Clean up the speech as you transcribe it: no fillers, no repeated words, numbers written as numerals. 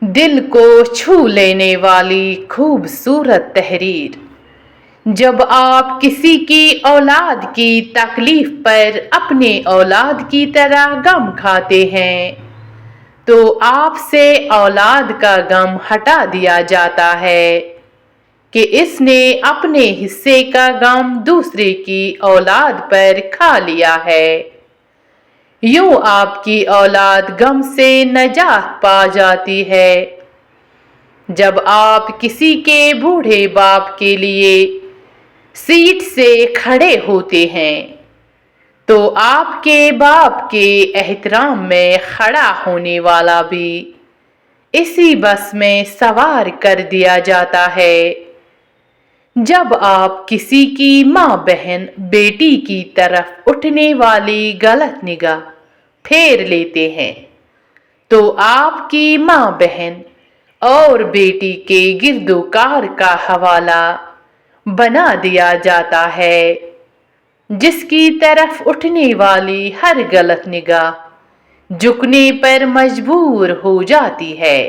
دل کو چھو لینے والی خوبصورت تحریر۔ جب آپ کسی کی اولاد کی تکلیف پر اپنے اولاد کی طرح غم کھاتے ہیں تو آپ سے اولاد کا غم ہٹا دیا جاتا ہے کہ اس نے اپنے حصے کا غم دوسرے کی اولاد پر کھا لیا ہے۔ یوں آپ کی اولاد غم سے نجات پا جاتی ہے۔ جب آپ کسی کے بوڑھے باپ کے لیے سیٹ سے کھڑے ہوتے ہیں تو آپ کے باپ کے احترام میں کھڑا ہونے والا بھی اسی بس میں سوار کر دیا جاتا ہے۔ جب آپ کسی کی ماں بہن بیٹی کی طرف اٹھنے والی غلط نگاہ پھیر لیتے ہیں تو آپ کی ماں بہن اور بیٹی کے گردوکار کا حوالہ بنا دیا جاتا ہے۔ جس کی طرف اٹھنے والی ہر غلط نگاہ جھکنے پر مجبور ہو جاتی ہے۔